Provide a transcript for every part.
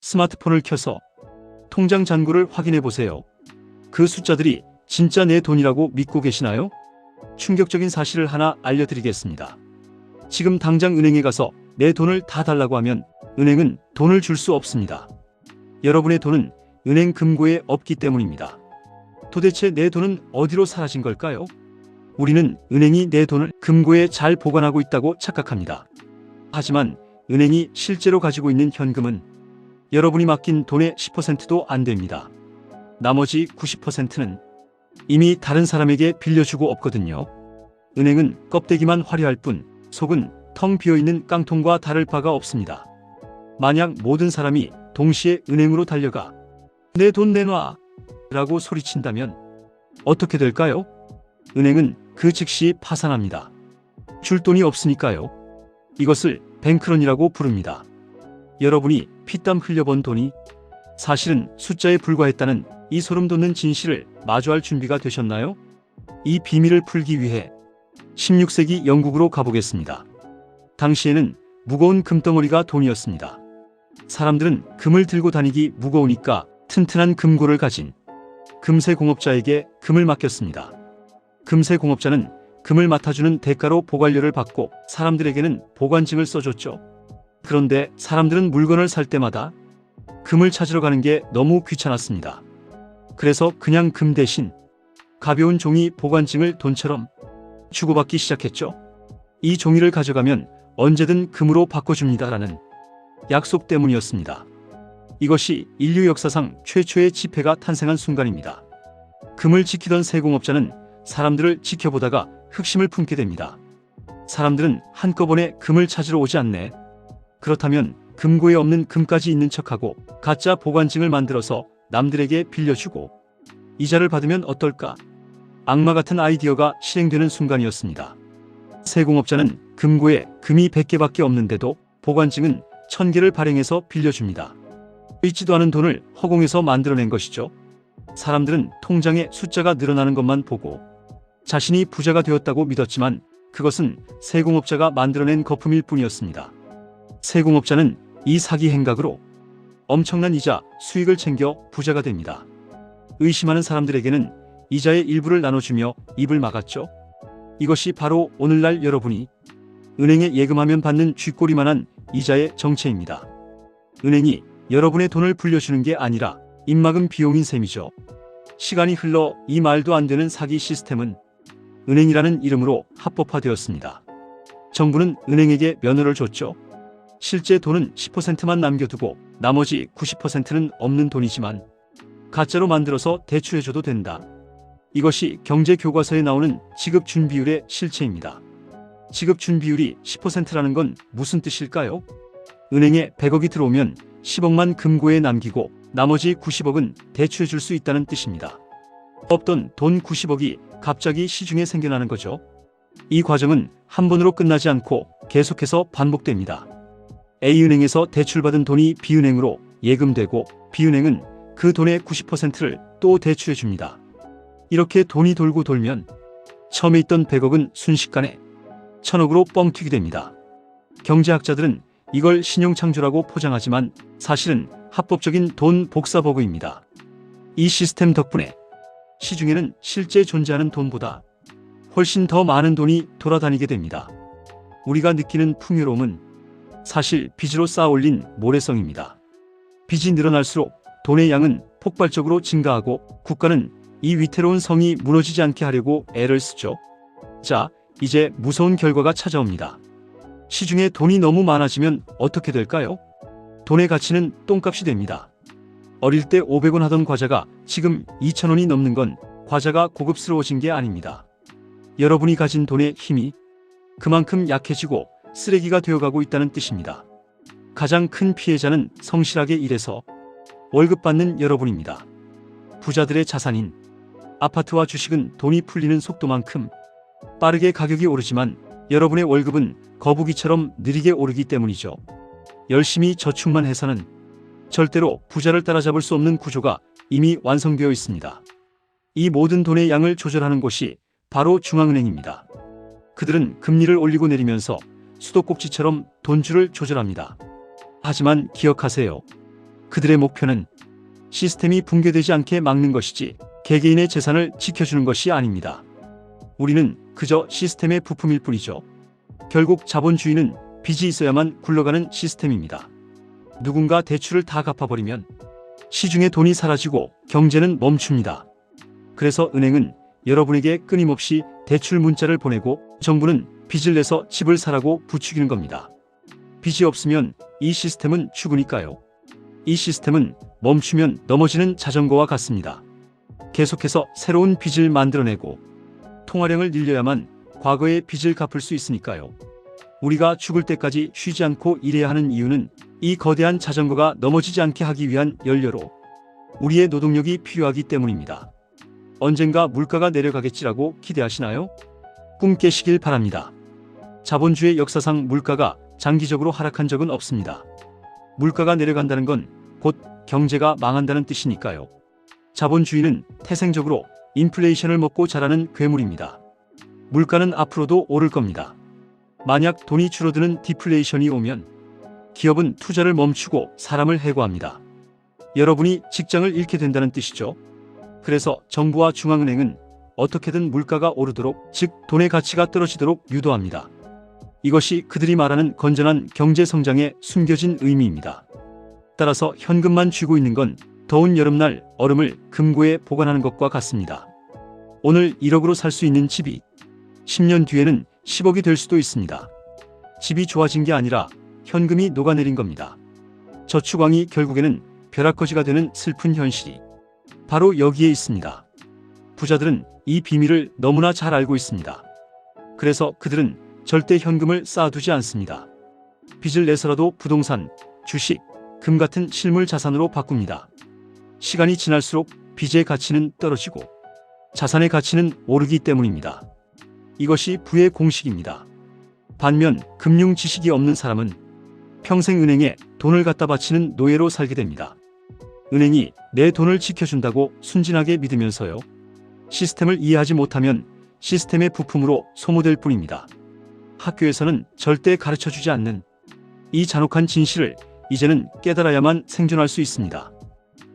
스마트폰을 켜서 통장 잔고를 확인해 보세요. 그 숫자들이 진짜 내 돈이라고 믿고 계시나요? 충격적인 사실을 하나 알려드리겠습니다. 지금 당장 은행에 가서 내 돈을 다 달라고 하면 은행은 돈을 줄 수 없습니다. 여러분의 돈은 은행 금고에 없기 때문입니다. 도대체 내 돈은 어디로 사라진 걸까요? 우리는 은행이 내 돈을 금고에 잘 보관하고 있다고 착각합니다. 하지만 은행이 실제로 가지고 있는 현금은 여러분이 맡긴 돈의 10%도 안 됩니다. 나머지 90%는 이미 다른 사람에게 빌려주고 없거든요. 은행은 껍데기만 화려할 뿐 속은 텅 비어있는 깡통과 다를 바가 없습니다. 만약 모든 사람이 동시에 은행으로 달려가 내 돈 내놔 라고 소리친다면 어떻게 될까요? 은행은 그 즉시 파산합니다. 줄 돈이 없으니까요. 이것을 뱅크런이라고 부릅니다. 여러분이 피땀 흘려번 돈이 사실은 숫자에 불과했다는 이 소름돋는 진실을 마주할 준비가 되셨나요? 이 비밀을 풀기 위해 16세기 영국으로 가보겠습니다. 당시에는 무거운 금덩어리가 돈이었습니다. 사람들은 금을 들고 다니기 무거우니까 튼튼한 금고를 가진 금세공업자에게 금을 맡겼습니다. 금세공업자는 금을 맡아주는 대가로 보관료를 받고 사람들에게는 보관증을 써줬죠. 그런데 사람들은 물건을 살 때마다 금을 찾으러 가는 게 너무 귀찮았습니다. 그래서 그냥 금 대신 가벼운 종이 보관증을 돈처럼 주고받기 시작했죠. 이 종이를 가져가면 언제든 금으로 바꿔줍니다라는 약속 때문이었습니다. 이것이 인류 역사상 최초의 지폐가 탄생한 순간입니다. 금을 지키던 세공업자는 사람들을 지켜보다가 흑심을 품게 됩니다. 사람들은 한꺼번에 금을 찾으러 오지 않네. 그렇다면 금고에 없는 금까지 있는 척하고 가짜 보관증을 만들어서 남들에게 빌려주고 이자를 받으면 어떨까? 악마 같은 아이디어가 실행되는 순간이었습니다. 세공업자는 금고에 금이 100개밖에 없는데도 보관증은 1000개를 발행해서 빌려줍니다. 있지도 않은 돈을 허공에서 만들어낸 것이죠. 사람들은 통장에 숫자가 늘어나는 것만 보고 자신이 부자가 되었다고 믿었지만 그것은 세공업자가 만들어낸 거품일 뿐이었습니다. 세공업자는 이 사기 행각으로 엄청난 이자, 수익을 챙겨 부자가 됩니다. 의심하는 사람들에게는 이자의 일부를 나눠주며 입을 막았죠. 이것이 바로 오늘날 여러분이 은행에 예금하면 받는 쥐꼬리만한 이자의 정체입니다. 은행이 여러분의 돈을 불려주는 게 아니라 입막은 비용인 셈이죠. 시간이 흘러 이 말도 안 되는 사기 시스템은 은행이라는 이름으로 합법화되었습니다. 정부는 은행에게 면허를 줬죠. 실제 돈은 10%만 남겨두고 나머지 90%는 없는 돈이지만 가짜로 만들어서 대출해줘도 된다. 이것이 경제교과서에 나오는 지급준비율의 실체입니다. 지급준비율이 10%라는 건 무슨 뜻일까요? 은행에 100억이 들어오면 10억만 금고에 남기고 나머지 90억은 대출해줄 수 있다는 뜻입니다. 없던 돈 90억이 갑자기 시중에 생겨나는 거죠. 이 과정은 한 번으로 끝나지 않고 계속해서 반복됩니다. A은행에서 대출받은 돈이 B은행으로 예금되고 B은행은 그 돈의 90%를 또 대출해줍니다. 이렇게 돈이 돌고 돌면 처음에 있던 100억은 순식간에 1000억으로 뻥튀기 됩니다. 경제학자들은 이걸 신용창조라고 포장하지만 사실은 합법적인 돈 복사버그입니다. 이 시스템 덕분에 시중에는 실제 존재하는 돈보다 훨씬 더 많은 돈이 돌아다니게 됩니다. 우리가 느끼는 풍요로움은 사실 빚으로 쌓아올린 모래성입니다. 빚이 늘어날수록 돈의 양은 폭발적으로 증가하고 국가는 이 위태로운 성이 무너지지 않게 하려고 애를 쓰죠. 자, 이제 무서운 결과가 찾아옵니다. 시중에 돈이 너무 많아지면 어떻게 될까요? 돈의 가치는 똥값이 됩니다. 어릴 때 500원 하던 과자가 지금 2000원이 넘는 건 과자가 고급스러워진 게 아닙니다. 여러분이 가진 돈의 힘이 그만큼 약해지고 쓰레기가 되어가고 있다는 뜻입니다. 가장 큰 피해자는 성실하게 일해서 월급 받는 여러분입니다. 부자들의 자산인 아파트와 주식은 돈이 풀리는 속도만큼 빠르게 가격이 오르지만 여러분의 월급은 거북이처럼 느리게 오르기 때문이죠. 열심히 저축만 해서는 절대로 부자를 따라잡을 수 없는 구조가 이미 완성되어 있습니다. 이 모든 돈의 양을 조절하는 곳이 바로 중앙은행입니다. 그들은 금리를 올리고 내리면서 수도꼭지처럼 돈줄을 조절합니다. 하지만 기억하세요. 그들의 목표는 시스템이 붕괴되지 않게 막는 것이지 개개인의 재산을 지켜주는 것이 아닙니다. 우리는 그저 시스템의 부품일 뿐이죠. 결국 자본주의는 빚이 있어야만 굴러가는 시스템입니다. 누군가 대출을 다 갚아버리면 시중에 돈이 사라지고 경제는 멈춥니다. 그래서 은행은 여러분에게 끊임없이 대출 문자를 보내고 정부는 빚을 내서 집을 사라고 부추기는 겁니다. 빚이 없으면 이 시스템은 죽으니까요. 이 시스템은 멈추면 넘어지는 자전거와 같습니다. 계속해서 새로운 빚을 만들어내고 통화량을 늘려야만 과거의 빚을 갚을 수 있으니까요. 우리가 죽을 때까지 쉬지 않고 일해야 하는 이유는 이 거대한 자전거가 넘어지지 않게 하기 위한 연료로 우리의 노동력이 필요하기 때문입니다. 언젠가 물가가 내려가겠지라고 기대하시나요? 꿈 깨시길 바랍니다. 자본주의 역사상 물가가 장기적으로 하락한 적은 없습니다. 물가가 내려간다는 건 곧 경제가 망한다는 뜻이니까요. 자본주의는 태생적으로 인플레이션을 먹고 자라는 괴물입니다. 물가는 앞으로도 오를 겁니다. 만약 돈이 줄어드는 디플레이션이 오면 기업은 투자를 멈추고 사람을 해고합니다. 여러분이 직장을 잃게 된다는 뜻이죠. 그래서 정부와 중앙은행은 어떻게든 물가가 오르도록, 즉 돈의 가치가 떨어지도록 유도합니다. 이것이 그들이 말하는 건전한 경제 성장의 숨겨진 의미입니다. 따라서 현금만 쥐고 있는 건 더운 여름날 얼음을 금고에 보관하는 것과 같습니다. 오늘 1억으로 살 수 있는 집이 10년 뒤에는 10억이 될 수도 있습니다. 집이 좋아진 게 아니라 현금이 녹아내린 겁니다. 저축왕이 결국에는 벼락거지가 되는 슬픈 현실이 바로 여기에 있습니다. 부자들은 이 비밀을 너무나 잘 알고 있습니다. 그래서 그들은 절대 현금을 쌓아두지 않습니다. 빚을 내서라도 부동산, 주식, 금 같은 실물 자산으로 바꿉니다. 시간이 지날수록 빚의 가치는 떨어지고 자산의 가치는 오르기 때문입니다. 이것이 부의 공식입니다. 반면 금융 지식이 없는 사람은 평생 은행에 돈을 갖다 바치는 노예로 살게 됩니다. 은행이 내 돈을 지켜준다고 순진하게 믿으면서요. 시스템을 이해하지 못하면 시스템의 부품으로 소모될 뿐입니다. 학교에서는 절대 가르쳐주지 않는 이 잔혹한 진실을 이제는 깨달아야만 생존할 수 있습니다.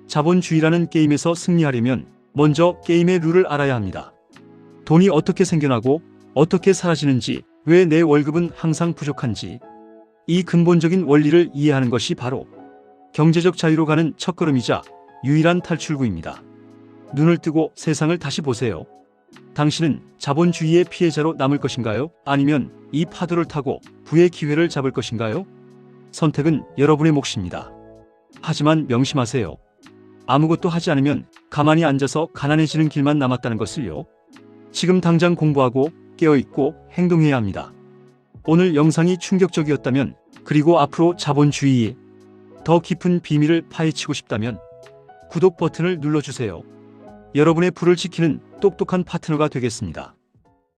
자본주의라는 게임에서 승리하려면 먼저 게임의 룰을 알아야 합니다. 돈이 어떻게 생겨나고 어떻게 사라지는지, 왜 내 월급은 항상 부족한지, 이 근본적인 원리를 이해하는 것이 바로 경제적 자유로 가는 첫걸음이자 유일한 탈출구입니다. 눈을 뜨고 세상을 다시 보세요. 당신은 자본주의의 피해자로 남을 것인가요? 아니면 이 파도를 타고 부의 기회를 잡을 것인가요? 선택은 여러분의 몫입니다. 하지만 명심하세요. 아무것도 하지 않으면 가만히 앉아서 가난해지는 길만 남았다는 것을요. 지금 당장 공부하고 깨어있고 행동해야 합니다. 오늘 영상이 충격적이었다면, 그리고 앞으로 자본주의의 더 깊은 비밀을 파헤치고 싶다면 구독 버튼을 눌러주세요. 여러분의 부를 지키는 똑똑한 파트너가 되겠습니다.